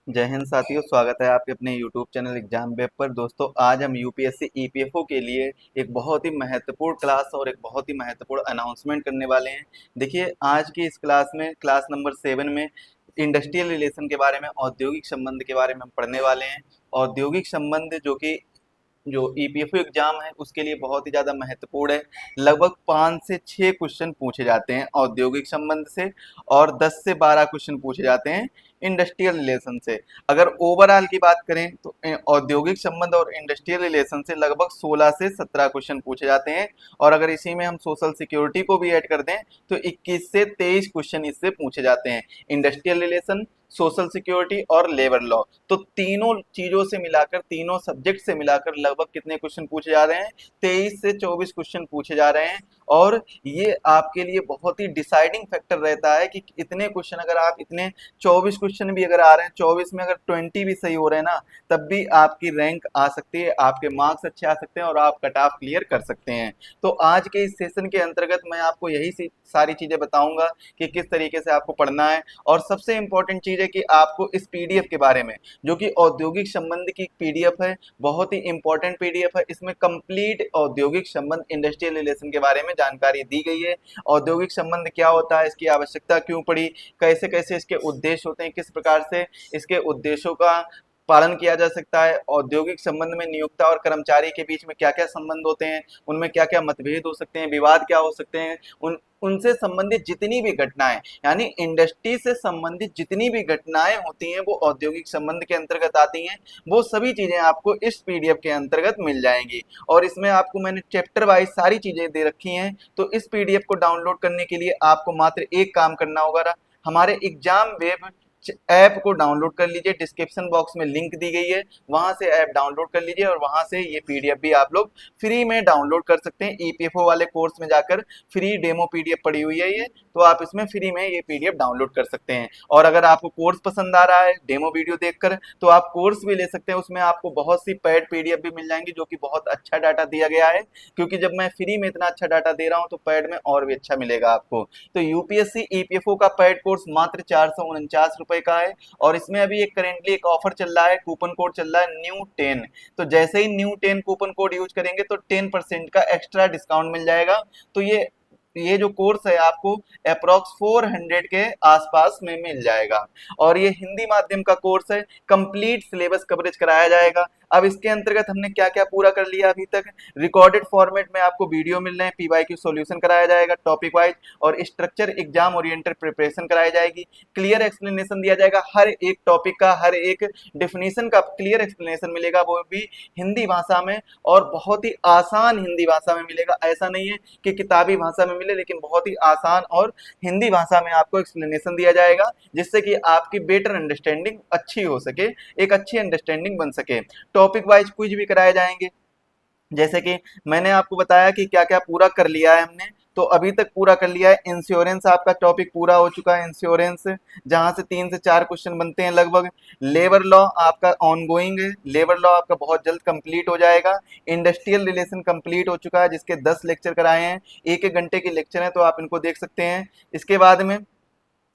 जय हिंद साथियों, स्वागत है आपके अपने YouTube चैनल एग्जाम वेब पर। दोस्तों, आज हम यूपीएससी ईपीएफओ के लिए एक बहुत ही महत्वपूर्ण क्लास और एक बहुत ही महत्वपूर्ण अनाउंसमेंट करने वाले हैं। देखिए, आज की इस क्लास में क्लास नंबर 7 में इंडस्ट्रियल रिलेशन के बारे में, औद्योगिक संबंध के बारे में हम पढ़ने वाले हैं। औद्योगिक संबंध जो ईपीएफओ एग्जाम है उसके लिए बहुत ही ज़्यादा महत्वपूर्ण है। लगभग 5 से 6 क्वेश्चन पूछे जाते हैं औद्योगिक संबंध से, और 10 से 12 क्वेश्चन पूछे जाते हैं इंडस्ट्रियल रिलेशन से। अगर ओवरऑल की बात करें तो औद्योगिक संबंध और इंडस्ट्रियल रिलेशन से लगभग 16 से 17 क्वेश्चन पूछे जाते हैं। और अगर इसी में हम सोशल सिक्योरिटी को भी ऐड कर दें तो 21 से 23 क्वेश्चन इससे पूछे जाते हैं। इंडस्ट्रियल रिलेशन, सोशल सिक्योरिटी और लेबर लॉ, तो तीनों चीजों से मिलाकर, तीनों सब्जेक्ट से मिलाकर लगभग कितने क्वेश्चन पूछे जा रहे हैं? 23 से 24 क्वेश्चन पूछे जा रहे हैं। और ये आपके लिए बहुत ही डिसाइडिंग फैक्टर रहता है कि इतने क्वेश्चन, अगर आप इतने 24 क्वेश्चन भी अगर आ रहे हैं, 24 में अगर 20 भी सही हो रहे हैं ना, तब भी आपकी रैंक आ सकती है, आपके मार्क्स अच्छे आ सकते हैं और आप कट ऑफ क्लियर कर सकते हैं। तो आज के इस सेशन के अंतर्गत मैं आपको यही सारी चीजें बताऊंगा कि किस तरीके से आपको पढ़ना है। और सबसे इंपॉर्टेंट चीज है कि आपको इस पीडीएफ के बारे में, जो कि औद्योगिक संबंध की पीडीएफ है, बहुत ही इंपॉर्टेंट पीडीएफ है। इसमें कंप्लीट औद्योगिक संबंध, इंडस्ट्रियल रिलेशन के बारे में जानकारी दी गई है। औद्योगिक संबंध क्या होता है, इसकी आवश्यकता क्यों पड़ी, कैसे कैसे इसके उद्देश्य होते हैं, किस प्रकार से इसके उद्देश्यों का पालन किया जा सकता है, औद्योगिक संबंध में नियोक्ता और कर्मचारी के बीच में क्या क्या संबंध होते हैं, उनमें क्या क्या मतभेद हो सकते हैं, विवाद क्या हो सकते हैं, उनसे संबंधित जितनी भी घटनाएं, यानी इंडस्ट्री से संबंधित जितनी भी घटनाएं होती हैं वो औद्योगिक संबंध के अंतर्गत आती हैं। वो सभी चीजें आपको इस पीडीएफ के अंतर्गत मिल जाएंगी। और इसमें आपको मैंने चैप्टर वाइज सारी चीजें दे रखी हैं। तो इस पीडीएफ को डाउनलोड करने के लिए आपको मात्र एक काम करना होगा, हमारे एग्जाम वेब ऐप को डाउनलोड कर लीजिए। डिस्क्रिप्शन बॉक्स में लिंक दी गई है, वहां से ऐप डाउनलोड कर लीजिए और वहां से ये पीडीएफ भी आप लोग फ्री में डाउनलोड कर सकते हैं। ईपीएफओ वाले कोर्स में जाकर फ्री डेमो पीडीएफ पड़ी हुई है ये, तो आप इसमें फ्री में ये पीडीएफ डाउनलोड कर सकते हैं। और अगर आपको कोर्स पसंद आ रहा है डेमो वीडियो देखकर, तो आप कोर्स भी ले सकते हैं। उसमें आपको बहुत सी पेड पीडीएफ भी मिल जाएंगी, जो कि बहुत अच्छा डाटा दिया गया है। क्योंकि जब मैं फ्री में इतना अच्छा डाटा दे रहा हूँ तो पेड में और भी अच्छा मिलेगा आपको। तो यूपीएससी ईपीएफओ का पेड कोर्स मात्र 449 रुपए का है। और इसमें अभी एक करेंटली एक ऑफर चल रहा है, कूपन कोड चल रहा है न्यू 10। तो जैसे ही न्यू 10 कूपन कोड यूज करेंगे तो 10% का एक्स्ट्रा डिस्काउंट मिल जाएगा। तो ये जो कोर्स है आपको अप्रोक्स 400 के आसपास में मिल जाएगा। और ये हिंदी माध्यम का कोर्स है, कंप्लीट सिलेबस कवरेज कराया जाएगा। अब इसके अंतर्गत हमने क्या क्या पूरा कर लिया अभी तक? रिकॉर्डेड फॉर्मेट में आपको वीडियो मिल रहे हैं, पीवाईक्यू सॉल्यूशन कराया जाएगा टॉपिक वाइज, और स्ट्रक्चर एग्जाम ओरिएंटेड प्रिपरेशन कराई जाएगी। क्लियर एक्सप्लेनेशन दिया जाएगा हर एक टॉपिक का, हर एक डेफिनेशन का क्लियर एक्सप्लेनेशन मिलेगा, वो भी हिंदी भाषा में, और बहुत ही आसान हिंदी भाषा में मिलेगा। ऐसा नहीं है कि किताबी भाषा में मिले, लेकिन बहुत ही आसान और हिंदी भाषा में आपको एक्सप्लेनेशन दिया जाएगा, जिससे कि आपकी बेटर अंडरस्टैंडिंग अच्छी हो सके, एक अच्छी अंडरस्टैंडिंग बन सके। टॉपिक वाइज क्विज भी कराए जाएंगे, जैसे कि मैंने आपको बताया कि क्या क्या पूरा कर लिया है हमने। तो अभी तक पूरा कर लिया है इंश्योरेंस, आपका टॉपिक पूरा हो चुका है इंश्योरेंस, जहां से 3 से 4 क्वेश्चन बनते हैं लगभग। लेबर लॉ आपका ऑनगोइंग है, लेबर लॉ आपका बहुत जल्द कंप्लीट हो जाएगा। इंडस्ट्रियल रिलेशन कंप्लीट हो चुका है, जिसके 10 लेक्चर कराए हैं, एक एक घंटे के लेक्चर हैं, तो आप इनको देख सकते हैं। इसके बाद में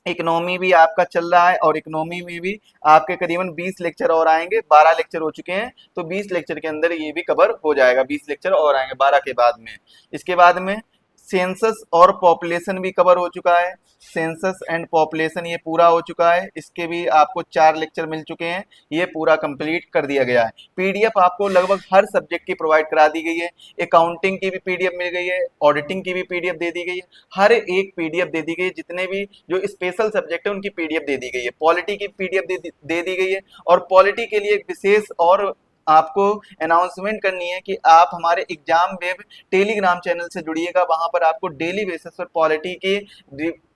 इकोनॉमी भी आपका चल रहा है, और इकोनॉमी में भी आपके करीबन 20 लेक्चर और आएंगे। 12 लेक्चर हो चुके हैं, तो 20 लेक्चर के अंदर ये भी कवर हो जाएगा। 20 लेक्चर और आएंगे 12 के बाद में। इसके बाद में सेंसस और पॉपुलेशन भी कवर हो चुका है। सेंसस एंड पॉपुलेशन ये पूरा हो चुका है, इसके भी आपको 4 लेक्चर मिल चुके हैं, ये पूरा कंप्लीट कर दिया गया है। पीडीएफ आपको लगभग हर सब्जेक्ट की प्रोवाइड करा दी गई है। अकाउंटिंग की भी पीडीएफ मिल गई है, ऑडिटिंग की भी पीडीएफ दे दी गई है, हर एक पीडीएफ दे दी गई है। जितने भी जो स्पेशल सब्जेक्ट है उनकी पीडीएफ दे दी गई है। पॉलिटी की पीडीएफ दे दी गई है। और पॉलिटी के लिए एक विशेष और आपको अनाउंसमेंट करनी है कि आप हमारे एग्जाम वेब टेलीग्राम चैनल से जुड़िएगा। वहां पर आपको डेली बेसिस पर पॉलिटी के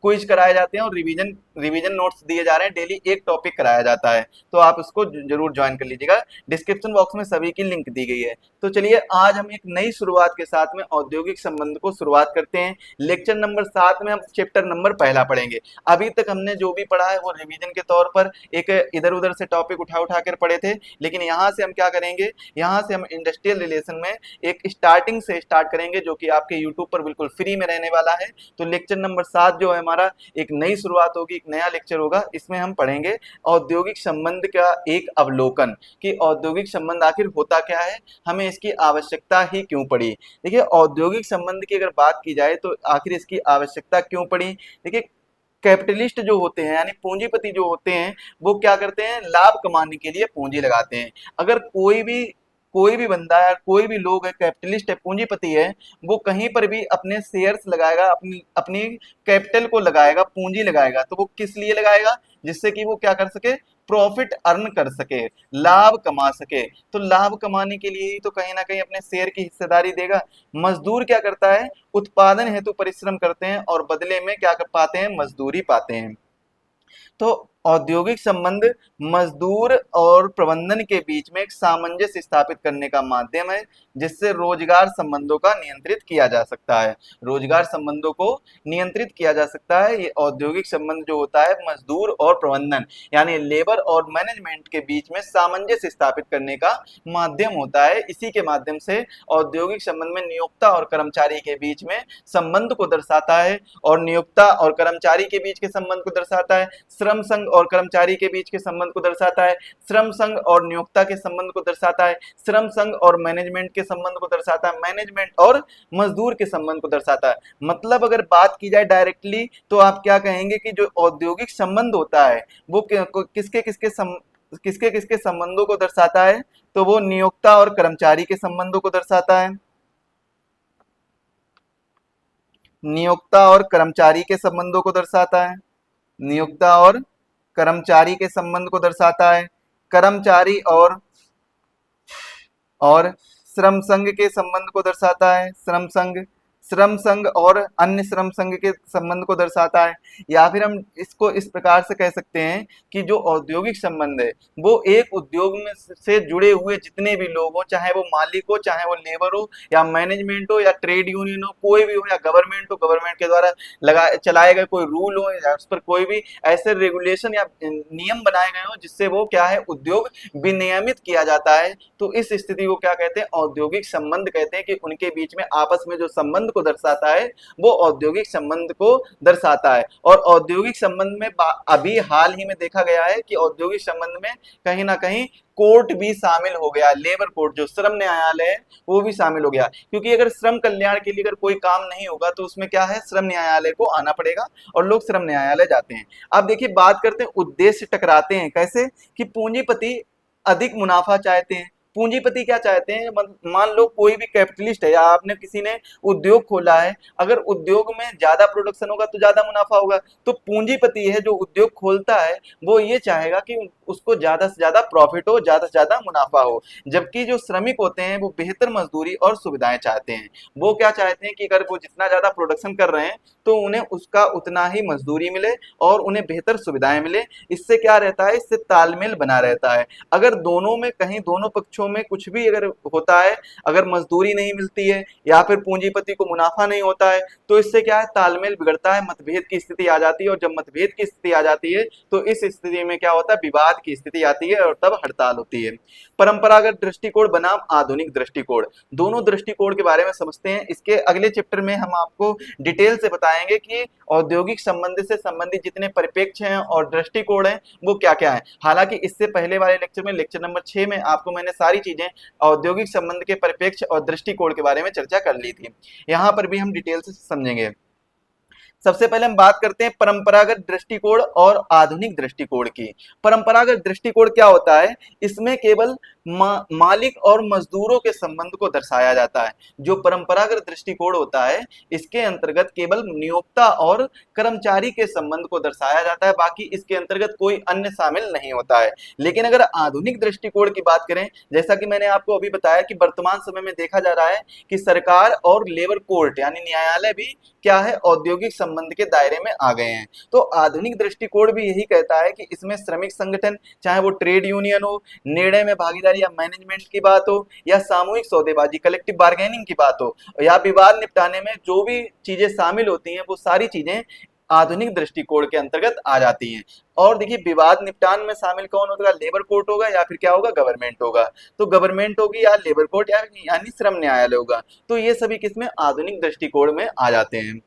क्विज कराए जाते हैं, और रिवीजन रिवीजन नोट्स दिए जा रहे हैं। डेली एक टॉपिक कराया जाता है, तो आप इसको जरूर ज्वाइन कर लीजिएगा। डिस्क्रिप्शन बॉक्स में सभी की लिंक दी गई है। तो चलिए, आज हम एक नई शुरुआत के साथ में औद्योगिक संबंध को शुरुआत करते हैं। लेक्चर नंबर 7 में हम चैप्टर नंबर पहला पढ़ेंगे। अभी तक हमने जो भी पढ़ा है वो रिवीजन के तौर पर एक इधर उधर से टॉपिक उठा कर पढ़े थे, लेकिन यहाँ से हम क्या करेंगे, यहाँ से हम इंडस्ट्रियल रिलेशन में एक स्टार्टिंग से स्टार्ट करेंगे, जो कि आपके यूट्यूब पर बिल्कुल फ्री में रहने वाला है। तो लेक्चर नंबर 7 जो है हमारा एक नई शुरुआत होगी, एक नया लेक्चर होगा। इसमें हम पढ़ेंगे औद्योगिक संबंध का एक अवलोकन कि औद्योगिक संबंध आखिर होता क्या है, हमें इसकी आवश्यकता ही क्यों पड़ी। देखिए औद्योगिक संबंध की अगर बात की जाए तो आखिर इसकी आवश्यकता क्यों पड़ी। देखिए कैपिटलिस्ट जो होते हैं यानी पूंजीपति जो होते हैं वो क्या करते हैं, लाभ कमाने के लिए पूंजी लगाते हैं। अगर कोई भी बंदा है, कोई भी लोग है, कैपिटलिस्ट है, पूंजीपति है, वो कहीं पर भी अपने शेयर्स लगाएगा, अपनी अपनी कैपिटल को लगाएगा, पूंजी लगाएगा, तो वो किस लिए लगाएगा, जिससे कि वो क्या कर सके, प्रॉफिट अर्न कर सके, लाभ कमा सके। तो लाभ कमाने के लिए ही तो कहीं ना कहीं अपने शेयर की हिस्सेदारी देगा। मजदूर क्या करता है, उत्पादन हेतु परिश्रम करते हैं और बदले में क्या कर पाते हैं, मजदूरी पाते हैं। तो औद्योगिक संबंध मजदूर और प्रबंधन के बीच में एक सामंजस्य स्थापित करने का माध्यम है, जिससे रोजगार संबंधों का नियंत्रित किया जा सकता है। रोजगार संबंधों को नियंत्रित किया जा सकता है। ये औद्योगिक संबंध जो होता है मजदूर और प्रबंधन यानी लेबर और मैनेजमेंट के बीच में सामंजस्य स्थापित करने का माध्यम होता है। इसी के माध्यम से औद्योगिक संबंध में नियोक्ता और कर्मचारी के बीच में संबंध को दर्शाता है, और नियोक्ता और कर्मचारी के बीच के संबंध को दर्शाता है, श्रम संघ और कर्मचारी के बीच के संबंध को दर्शाता है, श्रम संघ और नियोक्ता के संबंध को दर्शाता है, श्रम संघ और मैनेजमेंट के संबंध को दर्शाता है, मैनेजमेंट और मजदूर के संबंध को दर्शाता है। मतलब अगर बात की जाए डायरेक्टली तो आप क्या कहेंगे कि जो औद्योगिक संबंध होता है वो किसके किसके संबंधों को दर्शाता है, तो वो नियोक्ता और कर्मचारी के संबंधों को दर्शाता है, नियोक्ता और कर्मचारी के संबंधों को दर्शाता है, नियोक्ता और कर्मचारी के संबंध को दर्शाता है, कर्मचारी और श्रम संघ के संबंध को दर्शाता है, श्रम संघ और अन्य श्रम संघ के संबंध को दर्शाता है। या फिर हम इसको इस प्रकार से कह सकते हैं कि जो औद्योगिक संबंध है वो एक उद्योग में से जुड़े हुए जितने भी लोग हो, चाहे वो मालिक हो, चाहे वो लेबर हो, या मैनेजमेंट हो, या ट्रेड यूनियन हो, कोई भी हो, या गवर्नमेंट हो, गवर्नमेंट के द्वारा चलाए गए कोई रूल हो, या उस पर कोई भी ऐसे रेगुलेशन या नियम बनाए गए हो जिससे वो क्या है, उद्योग विनियमित किया जाता है। तो इस स्थिति को क्या कहते हैं, औद्योगिक संबंध कहते हैं कि उनके बीच में आपस में जो संबंध को दर्शाता है वो औद्योगिक संबंध को दर्शाता है। और औद्योगिक संबंध में अभी हाल ही में देखा गया है कि औद्योगिक संबंध में कहीं ना कहीं कोर्ट भी शामिल हो गया, लेबर कोर्ट जो श्रम न्यायालय है वो भी शामिल हो गया। क्योंकि अगर श्रम कल्याण के लिए अगर कोई काम नहीं होगा तो उसमें क्या है, श्रम न्यायालय को आना पड़ेगा और लोग श्रम न्यायालय जाते हैं। अब देखिए बात करते हैं उद्देश्य टकराते हैं कैसे, कि पूंजीपति अधिक मुनाफा चाहते हैं। पूंजीपति क्या चाहते हैं, मान लो कोई भी कैपिटलिस्ट है या आपने किसी ने उद्योग खोला है, अगर उद्योग में ज्यादा प्रोडक्शन होगा तो ज्यादा मुनाफा होगा। तो पूंजीपति है जो उद्योग खोलता है वो ये चाहेगा कि उसको ज्यादा से ज्यादा प्रॉफिट हो, ज्यादा से ज्यादा मुनाफा हो। जबकि जो श्रमिक होते हैं वो बेहतर मजदूरी और सुविधाएं चाहते हैं। वो क्या चाहते हैं कि अगर वो जितना ज्यादा प्रोडक्शन कर रहे हैं तो उन्हें उसका उतना ही मजदूरी मिले और उन्हें बेहतर सुविधाएं मिले। इससे क्या रहता है, इससे तालमेल बना रहता है। अगर दोनों में कहीं दोनों पक्षों में कुछ भी अगर होता है, अगर मजदूरी नहीं मिलती है या फिर पूंजीपति को मुनाफा नहीं होता है, तो इससे क्या है, तालमेल बिगड़ता है, मतभेद की स्थिति आ जाती है। और जब मतभेद की स्थिति आ जाती है तो इस स्थिति में क्या होता है, विवाद की स्थिति आती है और तब हड़ताल होती है। परंपरागत दृष्टिकोण बनाम आधुनिक दृष्टिकोण, दोनों दृष्टिकोण के बारे में समझते हैं। इसके अगले चैप्टर में हम आपको डिटेल से बताएंगे कि औद्योगिक संबंध से संबंधित जितने परिप्रेक्ष्य हैं और दृष्टिकोण हैं वो क्या क्या है। हालांकि इससे पहले वाले लेक्चर में, लेक्चर नंबर 6 में, आपको मैंने सारी चीजें औद्योगिक संबंध के परिप्रेक्ष्य और दृष्टिकोण के बारे में चर्चा कर ली थी। यहाँ पर भी हम डिटेल से समझेंगे। सबसे पहले हम बात करते हैं परंपरागत दृष्टिकोण और आधुनिक दृष्टिकोण की। परंपरागत दृष्टिकोण क्या होता है, इसमें केवल मालिक और मजदूरों के संबंध को दर्शाया जाता है। जो परंपरागत दृष्टिकोण होता है इसके अंतर्गत केवल नियोक्ता और कर्मचारी के संबंध को दर्शाया जाता है, बाकी इसके अंतर्गत कोई अन्य शामिल नहीं होता है। लेकिन अगर आधुनिक दृष्टिकोण की बात करें, जैसा कि मैंने आपको अभी बताया कि वर्तमान समय में देखा जा रहा है कि सरकार और लेबर कोर्ट यानी न्यायालय भी क्या है, औद्योगिक संबंध के दायरे में आ गए हैं। तो आधुनिक दृष्टिकोण भी यही कहता है कि इसमें श्रमिक संगठन, चाहे वो ट्रेड यूनियन हो, निर्णय में भागीदारी या मैनेजमेंट की बात हो, या सामूहिक सौदेबाजी कलेक्टिव बार्गेनिंग की बात हो, या विवाद निपटाने में जो भी चीजें शामिल होती हैं वो सारी चीजें आधुनिक दृष्टिकोण के अंतर्गत आ जाती हैं। और देखिए विवाद निपटान में शामिल कौन होगा, लेबर कोर्ट होगा या फिर क्या होगा, गवर्नमेंट होगा। तो गवर्नमेंट होगी या लेबर कोर्ट या यानी श्रम न्यायालय होगा। तो ये सभी किसमें, आधुनिक दृष्टिकोण में आ जाते हैं।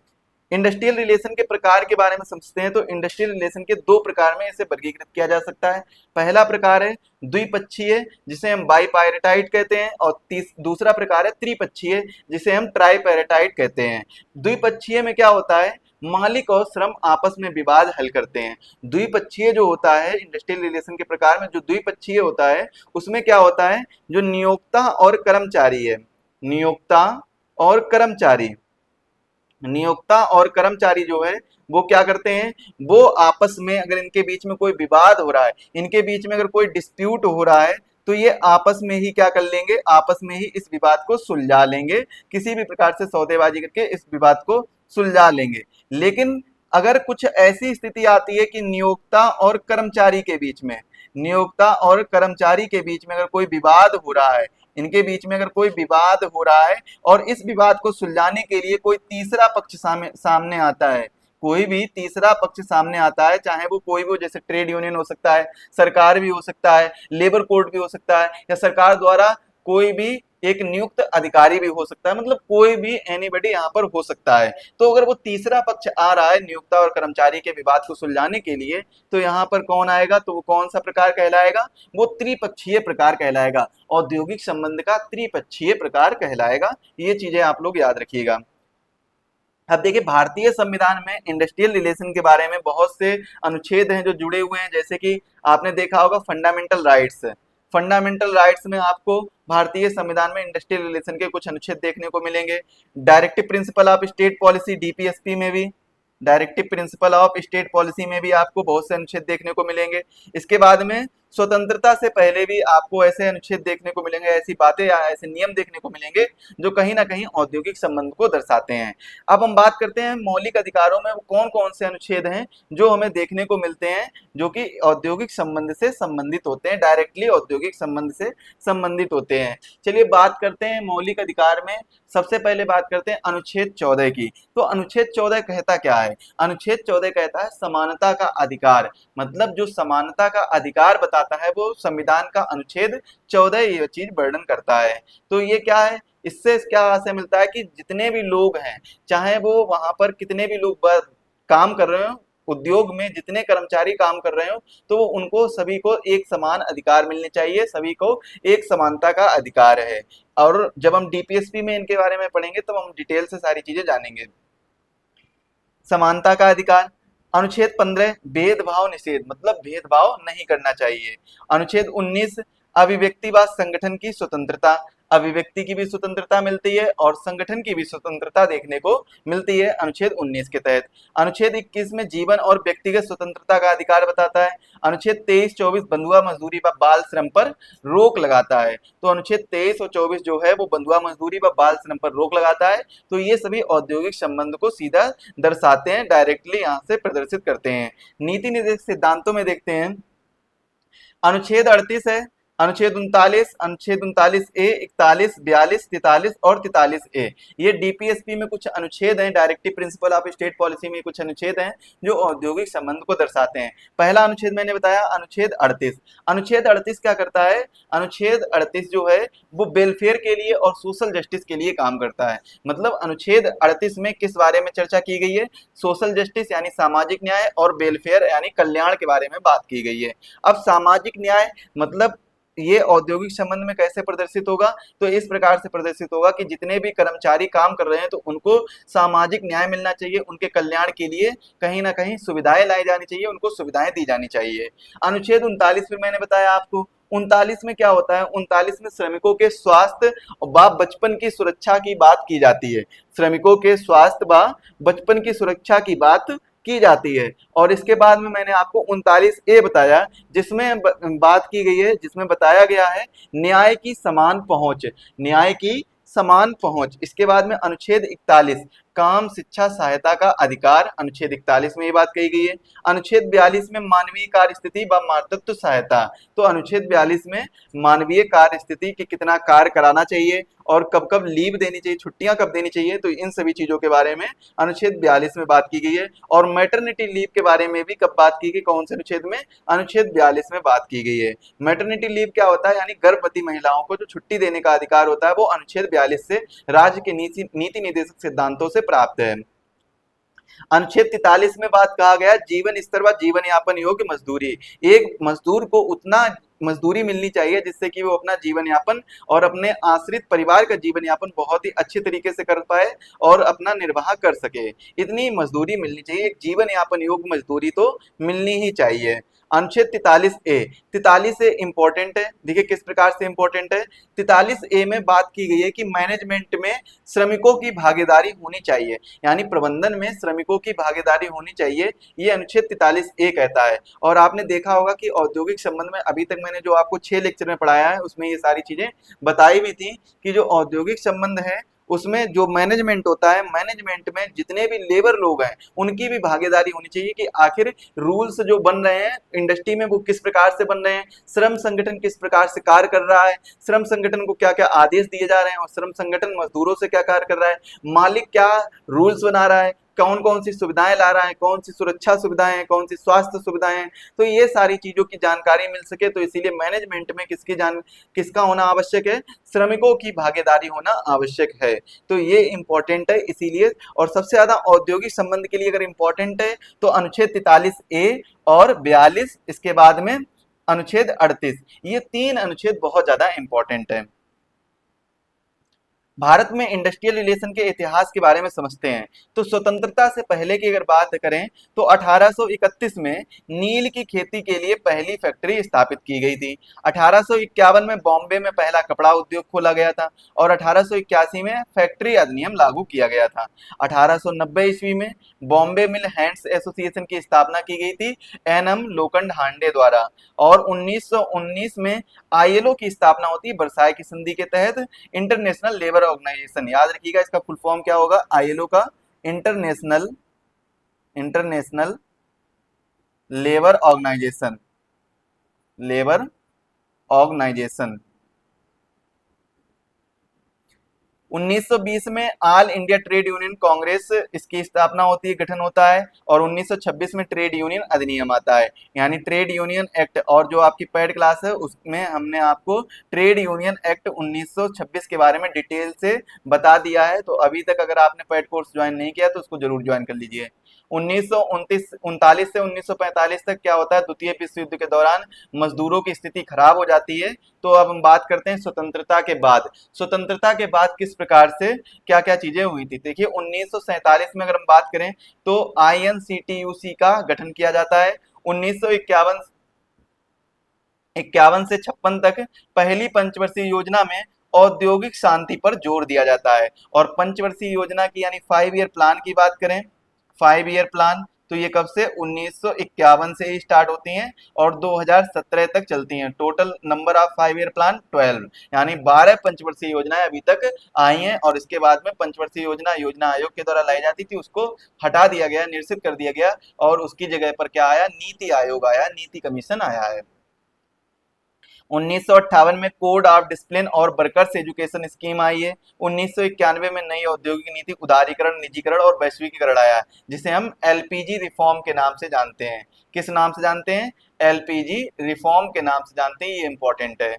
इंडस्ट्रियल रिलेशन के प्रकार के बारे में समझते हैं। तो इंडस्ट्रियल रिलेशन के दो प्रकार में इसे वर्गीकृत किया जा सकता है। पहला प्रकार है द्विपक्षीय, जिसे हम बाइपैरेटाइट कहते हैं, और दूसरा प्रकार है त्रिपक्षीय, जिसे हम ट्राइपैरेटाइट कहते हैं। द्विपक्षीय में क्या होता है, मालिक और श्रम आपस में विवाद हल करते हैं। द्विपक्षीय जो होता है इंडस्ट्रियल रिलेशन के प्रकार में, जो द्विपक्षीय होता है उसमें क्या होता है, जो नियोक्ता और कर्मचारी है, नियोक्ता और कर्मचारी, नियोक्ता और कर्मचारी जो है वो क्या करते हैं, वो आपस में अगर इनके बीच में कोई विवाद हो रहा है, इनके बीच में अगर कोई डिस्प्यूट हो रहा है, तो ये आपस में ही क्या कर लेंगे, आपस में ही इस विवाद को सुलझा लेंगे, किसी भी प्रकार से सौदेबाजी करके इस विवाद को सुलझा लेंगे। लेकिन अगर कुछ ऐसी स्थिति आती है कि नियोक्ता और कर्मचारी के बीच में, नियोक्ता और कर्मचारी के बीच में अगर कोई विवाद हो रहा है, इनके बीच में अगर कोई विवाद हो रहा है और इस विवाद को सुलझाने के लिए कोई तीसरा पक्ष सामने आता है, कोई भी तीसरा पक्ष सामने आता है, चाहे वो कोई भी, जैसे ट्रेड यूनियन हो सकता है, सरकार भी हो सकता है, लेबर कोर्ट भी हो सकता है, या सरकार द्वारा कोई भी एक नियुक्त अधिकारी भी हो सकता है, मतलब कोई भी एनीबडी यहाँ पर हो सकता है। तो अगर वो तीसरा पक्ष आ रहा है नियोक्ता और कर्मचारी के विवाद को सुलझाने के लिए, तो यहाँ पर कौन आएगा, तो वो कौन सा प्रकार कहलाएगा, वो त्रिपक्षीय प्रकार कहलाएगा, औद्योगिक संबंध का त्रिपक्षीय प्रकार कहलाएगा। ये चीजें आप लोग याद रखिएगा। अब देखिए भारतीय संविधान में इंडस्ट्रियल रिलेशन के बारे में बहुत से अनुच्छेद हैं जो जुड़े हुए हैं, जैसे कि आपने देखा होगा फंडामेंटल राइट्स। फंडामेंटल राइट्स में आपको भारतीय संविधान में इंडस्ट्रियल रिलेशन के कुछ अनुच्छेद देखने को मिलेंगे। Directive principle of state policy DPSP में भी, directive principle of state policy में भी आपको बहुत से अनुच्छेद देखने को मिलेंगे। इसके बाद में स्वतंत्रता से पहले भी आपको ऐसे अनुच्छेद देखने को मिलेंगे, ऐसी बातें या ऐसे नियम देखने को मिलेंगे जो कहीं ना कहीं औद्योगिक संबंध को दर्शाते हैं। अब हम बात करते हैं मौलिक अधिकारों में कौन कौन से अनुच्छेद हैं जो हमें देखने को मिलते हैं, जो कि औद्योगिक संबंध से संबंधित होते हैं, डायरेक्टली औद्योगिक संबंध से संबंधित होते हैं। चलिए बात करते हैं मौलिक अधिकार में। सबसे पहले बात करते हैं अनुच्छेद 14 की। तो अनुच्छेद 14 कहता क्या है, अनुच्छेद 14 कहता है समानता का अधिकार, मतलब जो समानता का अधिकार बताता है वो संविधान का अनुच्छेद 14 ये चीज वर्णन करता है। तो ये क्या है, इससे क्या आशय मिलता है कि जितने भी लोग हैं, चाहे वो वहां पर कितने भी लोग काम कर रहे हो, उद्योग में जितने कर्मचारी काम कर रहे हो, तो वो उनको सभी को एक समान अधिकार मिलने चाहिए, सभी को एक समानता का अधिकार है। और जब हम डीपीएसपी में इनके बारे में पढ़ेंगे तब हम डिटेल से सारी चीजें जानेंगे। समानता का अधिकार। अनुच्छेद 15 भेदभाव निषेध, मतलब भेदभाव नहीं करना चाहिए। अनुच्छेद 19 अभिव्यक्ति व संगठन की स्वतंत्रता, अभिव्यक्ति की भी स्वतंत्रता मिलती है और संगठन की भी स्वतंत्रता देखने को मिलती है अनुच्छेद 19 के तहत। अनुच्छेद 21 में जीवन और व्यक्तिगत स्वतंत्रता का अधिकार बताता है। अनुच्छेद 23-24 बंधुआ मजदूरी व बाल श्रम पर रोक लगाता है। तो अनुच्छेद 23 और 24 जो है वो बंधुआ मजदूरी व बाल श्रम पर रोक लगाता है। तो ये सभी औद्योगिक संबंध को सीधा दर्शाते हैं, डायरेक्टली यहाँ से प्रदर्शित करते हैं। नीति निर्देशक सिद्धांतों में देखते हैं, अनुच्छेद 38 है, अनुच्छेद 39, अनुच्छेद 39A, 41, 42, 43 और 43A, ये डीपीएसपी में कुछ अनुच्छेद हैं, directive principle of state policy में कुछ अनुच्छेद हैं जो औद्योगिक संबंध को दर्शाते हैं। पहला अनुच्छेद मैंने बताया अनुच्छेद 38। अनुच्छेद 38 क्या करता है, अनुच्छेद 38 जो है वो वेलफेयर के लिए और सोशल जस्टिस के लिए काम करता है। मतलब अनुच्छेद 38 में किस बारे में चर्चा की गई है, सोशल जस्टिस यानी सामाजिक न्याय और वेलफेयर यानी कल्याण के बारे में बात की गई है। अब सामाजिक न्याय मतलब ये औद्योगिक संबंध में कैसे प्रदर्शित होगा, तो इस प्रकार से प्रदर्शित होगा कि जितने भी कर्मचारी काम कर रहे हैं तो उनको सामाजिक न्याय मिलना चाहिए, उनके कल्याण के लिए कहीं ना कहीं सुविधाएं लाई जानी चाहिए, उनको सुविधाएं दी जानी चाहिए। अनुच्छेद 39 में मैंने बताया आपको, 39 में क्या होता है, 39 में श्रमिकों के स्वास्थ्य व बचपन की सुरक्षा की बात की जाती है। श्रमिकों के स्वास्थ्य व बचपन की सुरक्षा की बात की जाती है। और इसके बाद में मैंने आपको 39A बताया, जिसमें बात की गई है, जिसमें बताया गया है न्याय की समान पहुंच, न्याय की समान पहुंच। इसके बाद में अनुच्छेद 41 काम शिक्षा सहायता का अधिकार, अनुच्छेद 41 में ये बात कही गई है। अनुच्छेद 42 में मानवीय कार्य स्थिति व मातृत्व सहायता, तो अनुच्छेद 42 में मानवीय कार्य स्थिति की कितना कार्य कराना चाहिए और कब कब लीव देनी चाहिए, छुट्टियां कब देनी चाहिए, तो इन सभी चीजों के बारे में अनुच्छेद 42 में बात की गई है। और मैटरनिटी लीव के बारे में भी कब बात की गई, कौन से अनुच्छेद में, अनुच्छेद 42 में बात की गई है। मैटरनिटी लीव क्या होता है, यानी गर्भवती महिलाओं को जो छुट्टी देने का अधिकार होता है वो अनुच्छेद 42 से राज्य के नीति निर्देशक सिद्धांतों से प्राप्त है। अनुच्छेद 43 में बात कहा गया जीवन स्तर व जीवन यापन योग्य मजदूरी। एक मजदूर को उतना मजदूरी मिलनी चाहिए जिससे कि वो अपना जीवन यापन और अपने आश्रित परिवार का जीवन यापन बहुत ही अच्छे तरीके से कर पाए और अपना निर्वाह कर सके। इतनी मजदूरी मिलनी चाहिए, एक जीवन यापन योग्य मजदूरी तो मिलनी ही चाहिए। अनुच्छेद 43A, 43A इंपॉर्टेंट है। देखिए किस प्रकार से इंपॉर्टेंट है। 43A में बात की गई है कि मैनेजमेंट में श्रमिकों की भागीदारी होनी चाहिए, यानी प्रबंधन में श्रमिकों की भागीदारी होनी चाहिए, ये अनुच्छेद 43A कहता है। और आपने देखा होगा कि औद्योगिक संबंध में अभी तक मैंने जो आपको 6 लेक्चर में पढ़ाया है उसमें ये सारी चीजें बताई भी थी कि जो औद्योगिक संबंध है उसमें जो मैनेजमेंट होता है, मैनेजमेंट में जितने भी लेबर लोग हैं उनकी भी भागीदारी होनी चाहिए कि आखिर रूल्स जो बन रहे हैं इंडस्ट्री में वो किस प्रकार से बन रहे हैं, श्रम संगठन किस प्रकार से कार्य कर रहा है, श्रम संगठन को क्या क्या आदेश दिए जा रहे हैं और श्रम संगठन मजदूरों से क्या कार्य कर रहा है, मालिक क्या रूल्स बना रहा है, कौन कौन सी सुविधाएं ला रहा है, कौन सी सुरक्षा सुविधाएं हैं, कौन सी स्वास्थ्य सुविधाएं हैं, तो ये सारी चीजों की जानकारी मिल सके तो इसीलिए मैनेजमेंट में किसका होना आवश्यक है, श्रमिकों की भागीदारी होना आवश्यक है। तो ये इंपॉर्टेंट है इसीलिए। और सबसे ज्यादा औद्योगिक संबंध के लिए अगर इंपॉर्टेंट है तो अनुच्छेद 43A और 42, इसके बाद में अनुच्छेद 38, ये 3 अनुच्छेद बहुत ज्यादा इंपॉर्टेंट है। भारत में इंडस्ट्रियल रिलेशन के इतिहास के बारे में समझते हैं तो स्वतंत्रता से पहले की अगर बात करें तो 1831 में नील की खेती के लिए पहली फैक्ट्री स्थापित की गई थी। 1851 में बॉम्बे में पहला कपड़ा उद्योग खोला गया था और 1881 में फैक्ट्री अधिनियम लागू किया गया था। 1890 ईस्वी में बॉम्बे मिल हैंड्स एसोसिएशन की स्थापना की गई थी एन.एम. लोखंड हांडे द्वारा। और 1919 में आईएलओ की स्थापना होती है वर्साई की संधि के तहत, इंटरनेशनल लेबर ऑर्गेनाइजेशन। याद रखिएगा इसका फुल फॉर्म क्या होगा, आईएलओ का International Labour Organisation, Labour Organisation. 1920 में All India Trade Union Congress इसकी स्थापना होती है, गठन होता है। और 1926 में ट्रेड यूनियन अधिनियम आता है, यानी ट्रेड यूनियन एक्ट। और जो आपकी पैड क्लास है उसमें हमने आपको ट्रेड यूनियन एक्ट 1926 के बारे में डिटेल से बता दिया है, तो अभी तक अगर आपने पैड कोर्स ज्वाइन नहीं किया तो उसको जरूर ज्वाइन कर लीजिए। 1939 से 1945 तक क्या होता है, द्वितीय विश्व युद्ध के दौरान मजदूरों की स्थिति खराब हो जाती है। तो अब हम बात करते हैं स्वतंत्रता के बाद। स्वतंत्रता के बाद किस प्रकार से क्या क्या चीजें हुई थी। देखिए 1947 में अगर हम बात करें तो INCTUC का गठन किया जाता है। 1951 से 56 तक पहली पंचवर्षीय योजना में औद्योगिक शांति पर जोर दिया जाता है। और पंचवर्षीय योजना की यानी 5 ईयर प्लान की बात करें, 5 ईयर प्लान, तो ये कब से 1951 से ही स्टार्ट होती हैं और 2017 तक चलती हैं। Total number of 5 year plan 12, यानी 12 पंचवर्षीय योजनाएं अभी तक आई हैं। और इसके बाद में पंचवर्षीय योजना आयोग के द्वारा लाई जाती थी, उसको हटा दिया गया, निरसित कर दिया गया और उसकी जगह पर क्या आया, नीति आयोग आया, नीति कमीशन आया है। 1958 में कोड ऑफ डिसिप्लिन और वर्कर्स एजुकेशन स्कीम आई है। 1991 में नई औद्योगिक नीति, उदारीकरण, निजीकरण और वैश्वीकरण आया है, जिसे हम एलपीजी रिफॉर्म के नाम से जानते हैं। किस नाम से जानते हैं, एलपीजी रिफॉर्म के नाम से जानते हैं। ये इंपॉर्टेंट है,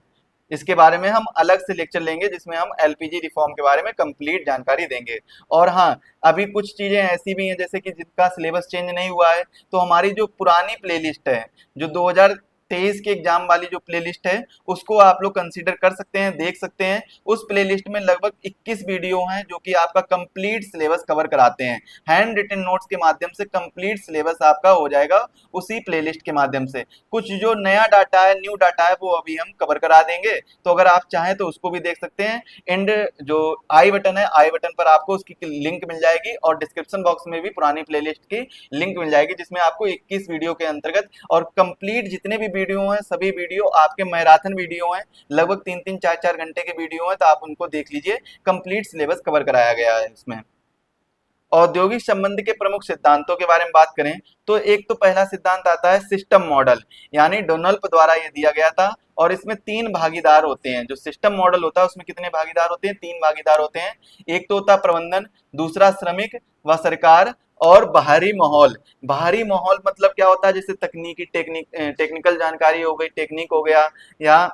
इसके बारे में हम अलग से लेक्चर लेंगे जिसमें हम एलपीजी रिफॉर्म के बारे में कंप्लीट जानकारी देंगे। और हाँ, अभी कुछ चीजें ऐसी भी हैं जैसे कि जिनका सिलेबस चेंज नहीं हुआ है, तो हमारी जो पुरानी प्लेलिस्ट है, जो 2023 के एग्जाम वाली जो प्लेलिस्ट है, उसको आप लोग कंसीडर कर सकते हैं, देख सकते हैं। उस प्लेलिस्ट में लगभग 21 वीडियो हैं जो कि आपका कंप्लीट सिलेबस कवर कराते हैं। हैंड रिटन नोट्स के माध्यम से कंप्लीट सिलेबस आपका हो जाएगा उसी प्लेलिस्ट के माध्यम से। कुछ जो नया डाटा है, न्यू डाटा है, वो अभी हम कवर करा देंगे, तो अगर आप चाहें तो उसको भी देख सकते हैं। एंड जो आई बटन है, आई बटन पर आपको उसकी लिंक मिल जाएगी और डिस्क्रिप्शन बॉक्स में भी पुरानी प्लेलिस्ट की लिंक मिल जाएगी, जिसमें आपको 21 वीडियो के अंतर्गत और कंप्लीट जितने भी वीडियो हैं, सभी वीडियो आपके मैराथन वीडियो हैं, लगभग 3-3, 4-4 घंटे के वीडियो हैं, तो आप उनको देख लीजिए। कंप्लीट सिलेबस कवर कराया गया है इसमें। औद्योगिक संबंध के प्रमुख सिद्धांतों के बारे में बात करें तो एक तो पहला सिद्धांत आता है सिस्टम मॉडल, यानी डोनाल्ड द्वारा ये दिया गया था। और इसमें 3 भागीदार होते हैं। जो सिस्टम मॉडल होता है उसमें कितने भागीदार होते हैं, 3 भागीदार होते हैं। एक तो होता है प्रबंधन, दूसरा श्रमिक व सरकार, और बाहरी माहौल। बाहरी माहौल मतलब क्या होता है, जैसे टेक्निकल जानकारी हो गई, टेक्निक हो गया, या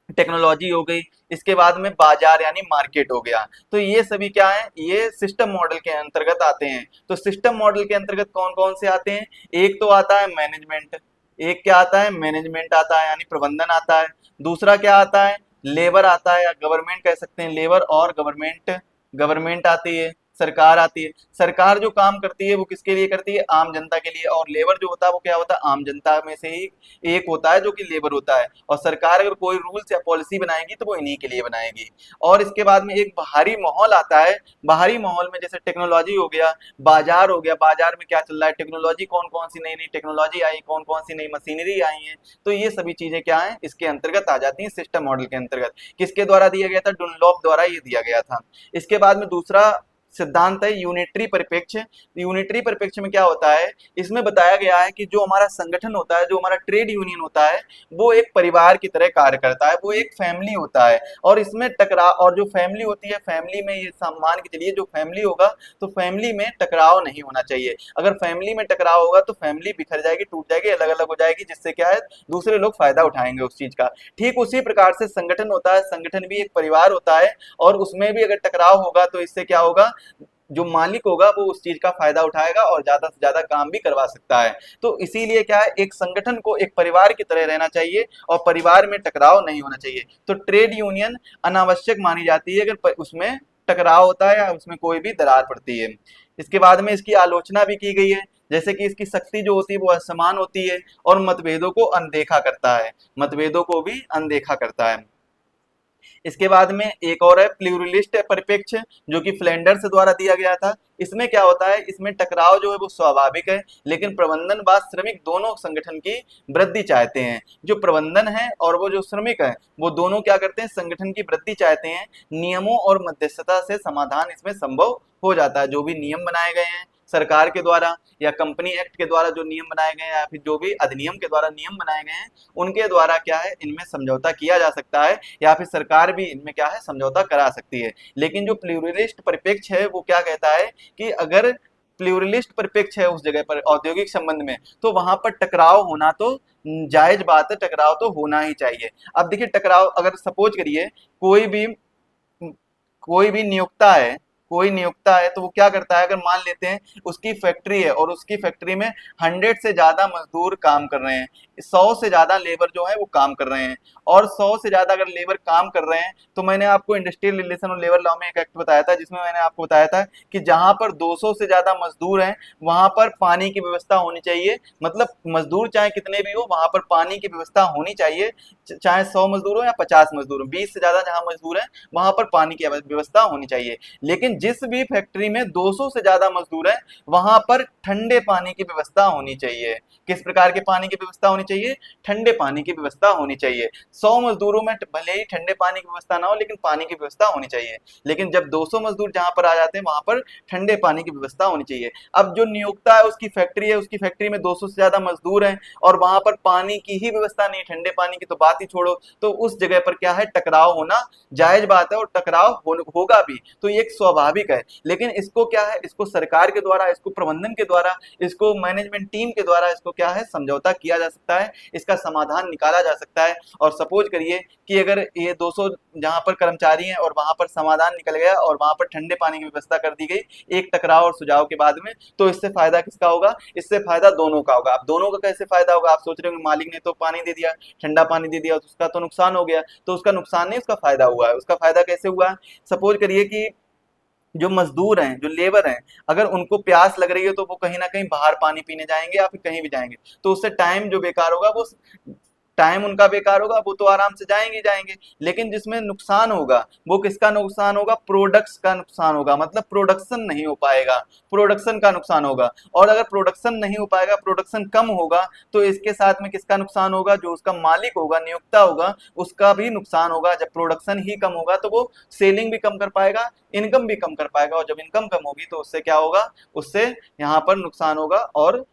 टेक्नोलॉजी हो गई, इसके बाद में बाजार यानी मार्केट हो गया। तो ये सभी क्या है, ये सिस्टम मॉडल के अंतर्गत आते हैं। तो सिस्टम मॉडल के अंतर्गत कौन कौन से आते हैं? एक तो आता है मैनेजमेंट, एक क्या आता है, मैनेजमेंट आता है यानी प्रबंधन आता है। दूसरा क्या आता है, लेबर आता है या गवर्नमेंट कह सकते हैं, लेबर और गवर्नमेंट, गवर्नमेंट आती है, सरकार आती है। सरकार जो काम करती है वो किसके लिए करती है, आम जनता के लिए। और लेबर जो होता है वो क्या होता है, आम जनता में से ही एक होता है जो कि लेबर होता है। और सरकार अगर कोई रूल्स या पॉलिसी बनाएगी तो वो इन्हीं के लिए बनाएगी। और इसके बाद में एक बाहरी माहौल आता है। बाहरी माहौल में जैसे टेक्नोलॉजी हो गया, बाजार हो गया, बाजार में क्या चल रहा है, टेक्नोलॉजी कौन कौन सी नई नई टेक्नोलॉजी आई, कौन कौन सी नई मशीनरी आई है। तो ये सभी चीजें क्या है, इसके अंतर्गत आ जाती हैं, सिस्टम मॉडल के अंतर्गत। किसके द्वारा दिया गया था, डुनलॉप द्वारा ये दिया गया था। इसके बाद में दूसरा सिद्धांत है यूनिटरी परिप्रेक्ष्य। यूनिटरी परिप्रेक्ष्य में क्या होता है, इसमें बताया गया है कि जो हमारा संगठन होता है, जो हमारा ट्रेड यूनियन होता है, वो एक परिवार की तरह कार्य करता है, वो एक फैमिली होता है। और इसमें टकराव, और जो फैमिली होती है, फैमिली में ये मान के चलिए जो फैमिली होगा तो फैमिली में टकराव नहीं होना चाहिए। अगर फैमिली में टकराव होगा तो फैमिली बिखर जाएगी, टूट जाएगी, अलग अलग हो जाएगी, जिससे क्या है दूसरे लोग फायदा उठाएंगे उस चीज का। ठीक उसी प्रकार से संगठन होता है, संगठन भी एक परिवार होता है, और उसमें भी अगर टकराव होगा तो इससे क्या होगा, जो मालिक होगा वो उस चीज का फायदा उठाएगा और ज्यादा से ज्यादा काम भी करवा सकता है। तो इसीलिए क्या है, एक संगठन को एक परिवार की तरह रहना चाहिए और परिवार में टकराव नहीं होना चाहिए। तो ट्रेड यूनियन अनावश्यक मानी जाती है अगर उसमें टकराव होता है या उसमें कोई भी दरार पड़ती है। इसके बाद में इसकी आलोचना भी की गई है, जैसे कि इसकी शक्ति जो होती है वो असमान होती है और मतभेदों को अनदेखा करता है, मतभेदों को भी अनदेखा करता है। इसके बाद में एक और है प्लूरलिस्ट परिप्रेक्ष्य, जो कि फ्लैंडर्स द्वारा दिया गया था। इसमें क्या होता है, इसमें टकराव जो है वो स्वाभाविक है, लेकिन प्रबंधन व श्रमिक दोनों संगठन की वृद्धि चाहते हैं। जो प्रबंधन है और वो जो श्रमिक है वो दोनों क्या करते हैं, संगठन की वृद्धि चाहते हैं। नियमों और मध्यस्थता से समाधान इसमें संभव हो जाता है। जो भी नियम बनाए गए हैं सरकार के द्वारा या कंपनी एक्ट के द्वारा, जो नियम बनाए गए हैं या फिर जो भी अधिनियम के द्वारा नियम बनाए गए हैं, उनके द्वारा क्या है, इनमें समझौता किया जा सकता है, या फिर सरकार भी इनमें क्या है, समझौता करा सकती है। लेकिन जो प्लूरलिस्ट परिप्रेक्ष्य है वो क्या कहता है कि अगर प्लूरलिस्ट परिप्रेक्ष्य है उस जगह पर औद्योगिक संबंध में, तो वहां पर टकराव होना तो जायज बात है, टकराव तो होना ही चाहिए। अब देखिए टकराव, अगर सपोज करिए कोई भी नियोक्ता है, कोई नियोक्ता है तो वो क्या करता है, अगर मान लेते हैं उसकी फैक्ट्री है और उसकी फैक्ट्री में 100 से ज्यादा मजदूर काम कर रहे हैं, 100 से ज्यादा लेबर जो है वो काम कर रहे हैं, और 100 से ज्यादा अगर लेबर काम कर रहे हैं, तो मैंने आपको इंडस्ट्रियल रिलेशन और लेबर लॉ में एक एक्ट बताया था जिसमें मैंने आपको बताया था कि जहां पर 200 से ज्यादा मजदूर हैं वहां पर पानी की व्यवस्था होनी चाहिए। मतलब मजदूर चाहे कितने भी हो, वहां पर पानी की व्यवस्था होनी चाहिए, चाहे 100 मजदूर हो या 50 मजदूर हो, 20 से ज्यादा जहां मजदूर है वहां पर पानी की व्यवस्था होनी चाहिए। लेकिन जिस भी फैक्ट्री में 200 से ज्यादा मजदूर हैं वहां पर ठंडे पानी की व्यवस्था होनी चाहिए। किस प्रकार के पानी की व्यवस्था होनी चाहिए, ठंडे पानी की व्यवस्था होनी चाहिए। 100 मजदूरों में भले ही ठंडे पानी की व्यवस्था ना हो, लेकिन पानी की व्यवस्था होनी चाहिए। लेकिन जब 200 मजदूर जहां पर आ जाते हैं वहां पर ठंडे पानी की व्यवस्था होनी चाहिए। अब जो नियोक्ता है उसकी फैक्ट्री है, उसकी फैक्ट्री में 200 से ज्यादा मजदूर हैं और वहां पर पानी की ही व्यवस्था नहीं, ठंडे पानी की तो बात ही छोड़ो, तो उस जगह पर क्या है, टकराव होना जायज बात है और टकराव होगा भी, तो ये एक स्वाभाविक है। लेकिन इसको क्या है, इसको सरकार के द्वारा, इसको प्रबंधन के द्वारा, इसको मैनेजमेंट टीम के द्वारा इसको क्या है, समझौता किया जा सकता है, इसका समाधान निकाला जा सकता है। और सपोज करिए कि अगर ये 200 जहां पर कर्मचारी हैं और वहां पर समाधान निकल गया और वहां पर ठंडे पानी की व्यवस्था कर दी गई एक टकराव और सुझाव के बाद में, तो इससे फायदा किसका होगा, इससे फायदा दोनों का होगा। अब दोनों का कैसे फायदा होगा, आप सोच रहे हो मालिक ने तो पानी दे दिया, ठंडा पानी दे दिया, तो उसका तो नुकसान हो गया, तो उसका नुकसान नहीं, उसका फायदा हुआ है। उसका फायदा कैसे हुआ, सपोज करिए कि जो मजदूर हैं, जो लेबर हैं, अगर उनको प्यास लग रही है तो वो कहीं ना कहीं बाहर पानी पीने जाएंगे या फिर कहीं भी जाएंगे, तो उससे टाइम जो बेकार होगा, वो टाइम उनका बेकार होगा, वो तो आराम से जाएंगे जाएंगे। लेकिन जिसमें नुकसान होगा वो किसका नुकसान होगा, प्रोडक्ट्स का नुकसान होगा, मतलब प्रोडक्शन नहीं हो पाएगा, प्रोडक्शन का नुकसान होगा। और अगर प्रोडक्शन नहीं हो पाएगा, प्रोडक्शन कम होगा, तो इसके साथ में किसका नुकसान होगा, जो उसका मालिक होगा, नियोक्ता होगा, उसका भी नुकसान होगा। जब प्रोडक्शन ही कम होगा तो वो सेलिंग भी कम कर पाएगा, इनकम भी कम कर पाएगा, और जब इनकम कम होगी तो उससे क्या होगा, उससे यहाँ पर नुकसान होगा और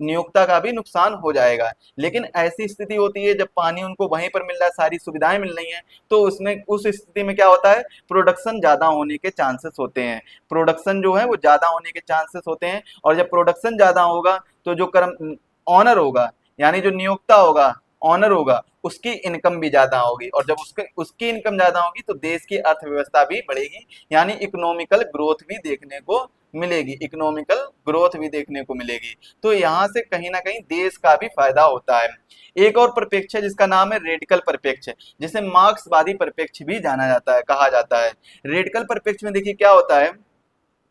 नियोक्ता का भी नुकसान हो जाएगा। लेकिन ऐसी स्थिति होती है जब पानी उनको वहीं पर मिल रहा है, सारी सुविधाएं मिल रही हैं, तो उसमें उस स्थिति में क्या होता है, प्रोडक्शन ज्यादा होने के चांसेस होते हैं, प्रोडक्शन जो है वो ज्यादा होने के चांसेस होते हैं। और जब प्रोडक्शन ज्यादा होगा तो जो कर्म ऑनर होगा, यानी जो नियोक्ता होगा, ऑनर होगा, उसकी इनकम भी ज्यादा होगी, और जब उसकी इनकम ज्यादा होगी तो देश की अर्थव्यवस्था भी बढ़ेगी, यानी इकोनॉमिकल ग्रोथ भी देखने को मिलेगी, इकोनॉमिकल ग्रोथ भी देखने को मिलेगी। तो यहाँ से कहीं ना कहीं देश का भी फायदा होता है। एक और परिप्रेक्ष्य है जिसका नाम है रेडिकल परिप्रेक्ष्य, जिसे मार्क्सवादी परिप्रेक्ष्य भी जाना जाता है, कहा जाता है। रेडिकल परिप्रेक्ष्य में देखिए क्या होता है,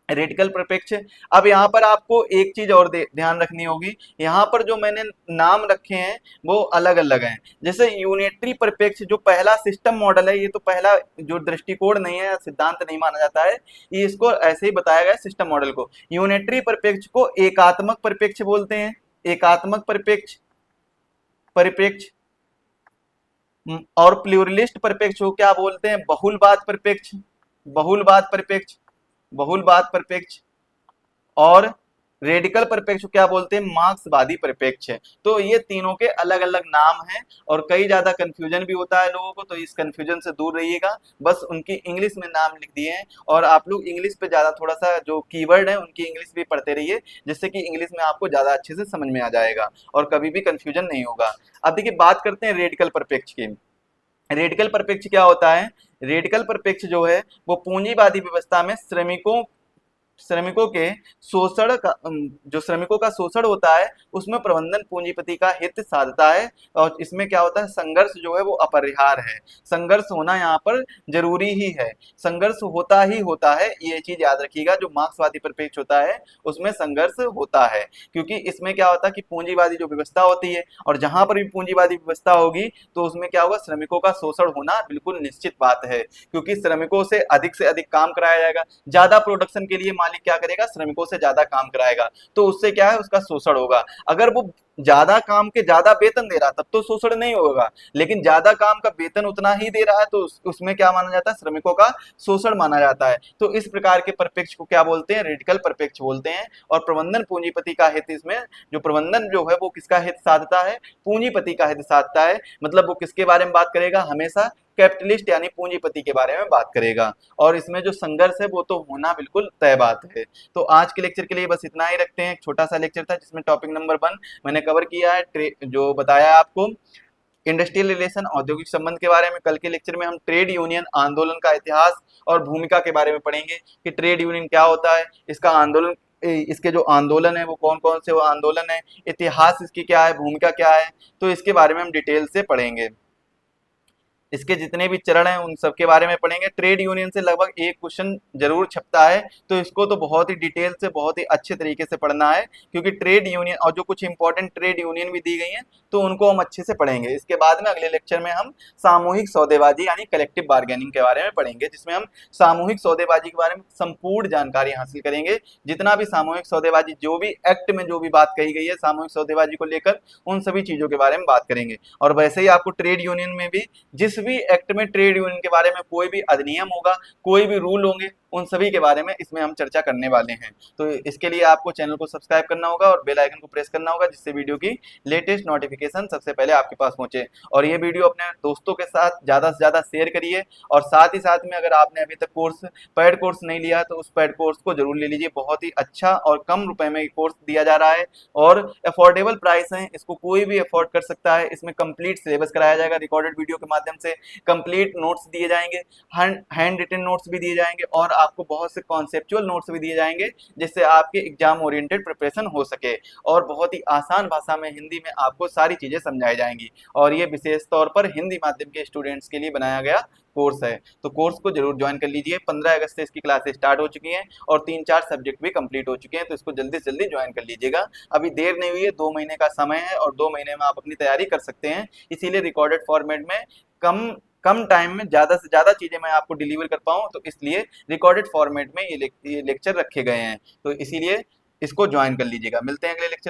रेडिकल परिप्रेक्ष्य। अब यहाँ पर आपको एक चीज और ध्यान रखनी होगी, यहाँ पर जो मैंने नाम रखे हैं वो अलग अलग हैं। जैसे यूनिटरी परिप्रेक्ष्य जो पहला सिस्टम मॉडल है, ये तो पहला जो दृष्टिकोण नहीं है, सिद्धांत नहीं माना जाता है, ये इसको ऐसे ही बताया गया सिस्टम मॉडल को। यूनिटरी परिप्रेक्ष्य को एकात्मक परिप्रेक्ष्य बोलते हैं, एकात्मक परिप्रेक्ष्य परिप्रेक्ष्य। और प्लूरलिस्ट परिप्रेक्ष्य को क्या बोलते हैं, बहुलवाद परिप्रेक्ष्य, बहुलवाद परिप्रेक्ष्य, बहुलवाद परिप्रेक्ष्य। और रेडिकल परिप्रेक्ष्य क्या बोलते हैं, मार्क्सवादी परिप्रेक्ष्य। तो ये तीनों के अलग अलग नाम हैं, और कई ज्यादा कंफ्यूजन भी होता है लोगों को, तो इस कंफ्यूजन से दूर रहिएगा। बस उनकी इंग्लिश में नाम लिख दिए हैं, और आप लोग इंग्लिश पे ज्यादा थोड़ा सा जो कीवर्ड है उनकी इंग्लिश भी पढ़ते रहिए, जिससे कि इंग्लिश में आपको ज्यादा अच्छे से समझ में आ जाएगा और कभी भी कंफ्यूजन नहीं होगा। अब देखिए बात करते हैं रेडिकल परिप्रेक्ष्य की। रेडिकल परिप्रेक्ष्य क्या होता है, रेडिकल परिप्रेक्ष्य जो है वो पूंजीवादी व्यवस्था में श्रमिकों के शोषण का, जो श्रमिकों का शोषण होता है उसमें प्रबंधन पूंजीपति का हित साधता है, और इसमें क्या होता है, संघर्ष जो है वो अपरिहार्य है, संघर्ष होना यहाँ पर जरूरी ही है, संघर्ष होता है, ये चीज याद रखिएगा। जो मार्क्सवादी परिप्रेक्ष्य होता है उसमें संघर्ष होता है, क्योंकि इसमें क्या होता है कि पूंजीवादी जो व्यवस्था होती है, और जहां पर भी पूंजीवादी व्यवस्था होगी तो उसमें क्या होगा, श्रमिकों का शोषण होना बिल्कुल निश्चित बात है, क्योंकि श्रमिकों से अधिक काम कराया जाएगा। ज्यादा प्रोडक्शन के लिए मालिक क्या करेगा, श्रमिकों से ज्यादा काम कराएगा, तो उससे क्या है, उसका शोषण होगा। अगर वो ज्यादा काम के ज्यादा वेतन दे रहा तब तो शोषण नहीं होगा, लेकिन ज्यादा काम का वेतन उतना ही दे रहा है तो उसमें क्या माना जाता है, श्रमिकों का शोषण माना जाता है। तो इस प्रकार के परिप्रेक्ष्य को क्या बोलते हैं, रेडिकल परिप्रेक्ष्य बोलते हैं। और प्रबंधन पूंजीपति का हित, इसमें जो प्रबंधन जो है वो किसका हित साधता है, पूंजीपति का हित साधता है। मतलब वो किसके बारे में बात करेगा, हमेशा कैपिटलिस्ट यानी पूंजीपति के बारे में बात करेगा, और इसमें जो संघर्ष है वो तो होना बिल्कुल तय बात है। तो आज के लेक्चर के लिए बस इतना ही रखते हैं। एक छोटा सा लेक्चर था जिसमें टॉपिक नंबर 1 मैंने कवर किया है, जो बताया आपको इंडस्ट्रियल रिलेशन, औद्योगिक संबंध के बारे में। कल के लेक्चर में हम ट्रेड यूनियन आंदोलन का इतिहास और भूमिका के बारे में पढ़ेंगे कि ट्रेड यूनियन क्या होता है, इसका आंदोलन, इसके जो आंदोलन है वो कौन कौन से वो आंदोलन है, इतिहास इसकी क्या है, भूमिका क्या है, तो इसके बारे में हम डिटेल से पढ़ेंगे। इसके जितने भी चरण हैं उन सब के बारे में पढ़ेंगे। ट्रेड यूनियन से लगभग एक क्वेश्चन जरूर छपता है, तो इसको तो बहुत ही डिटेल से, बहुत ही अच्छे तरीके से पढ़ना है, क्योंकि ट्रेड यूनियन और जो कुछ इंपॉर्टेंट ट्रेड यूनियन भी दी गई हैं तो उनको हम अच्छे से पढ़ेंगे। इसके बाद में अगले लेक्चर में हम सामूहिक सौदेबाजी यानी कलेक्टिव बार्गेनिंग के बारे में पढ़ेंगे, जिसमें हम सामूहिक सौदेबाजी के बारे में संपूर्ण जानकारी हासिल करेंगे। जितना भी सामूहिक सौदेबाजी, जो भी एक्ट में जो भी बात कही गई है सामूहिक सौदेबाजी को लेकर, उन सभी चीजों के बारे में बात करेंगे। और वैसे ही आपको ट्रेड यूनियन में भी, जिस भी एक्ट में ट्रेड यूनियन के बारे में कोई भी अधिनियम होगा, कोई भी रूल होंगे, उन सभी के बारे में इसमें हम चर्चा करने वाले हैं। तो इसके लिए आपको चैनल को सब्सक्राइब करना होगा और बेल आइकन को प्रेस करना होगा, जिससे वीडियो की लेटेस्ट नोटिफिकेशन सबसे पहले आपके पास पहुंचे। और ये वीडियो अपने दोस्तों के साथ ज्यादा से ज्यादा शेयर करिए, और साथ ही साथ में अगर आपने अभी तक पेड कोर्स नहीं लिया तो उस पेड कोर्स को जरूर ले लीजिए। बहुत ही अच्छा और कम रुपए में कोर्स दिया जा रहा है, और अफोर्डेबल प्राइस है, इसको कोई भी अफोर्ड कर सकता है। इसमें कंप्लीट सिलेबस कराया जाएगा रिकॉर्डेड वीडियो के माध्यम से, कंप्लीट नोट्स दिए जाएंगे, हैंड रिटन नोट्स भी दिए जाएंगे, और आपको बहुत से कॉन्सेप्चुअल नोट्स भी दिए जाएंगे, जिससे आपके एग्जाम ओरिएंटेड प्रिपरेशन हो सके, और बहुत ही आसान भाषा में, हिंदी में आपको सारी चीजें समझाई जाएंगी। और ये विशेष तौर पर हिंदी माध्यम के स्टूडेंट्स के लिए बनाया गया कोर्स है, तो कोर्स को जरूर ज्वाइन कर लीजिए। 15 अगस्त से इसकी क्लासेस स्टार्ट हो चुकी हैं, और 3-4 सब्जेक्ट भी कंप्लीट हो चुके हैं, तो इसको जल्दी से जल्दी ज्वाइन कर लीजिएगा। अभी देर नहीं हुई है, 2 महीने का समय है, और 2 महीने में आप अपनी तैयारी कर सकते हैं। इसीलिए रिकॉर्डेड फॉर्मेट में कम टाइम में ज्यादा से ज्यादा चीजें मैं आपको डिलीवर कर पाऊँ, तो इसलिए रिकॉर्डेड फॉर्मेट में ये लेक्चर रखे गए हैं, तो इसीलिए इसको ज्वाइन कर लीजिएगा। मिलते हैं अगले लेक्चर।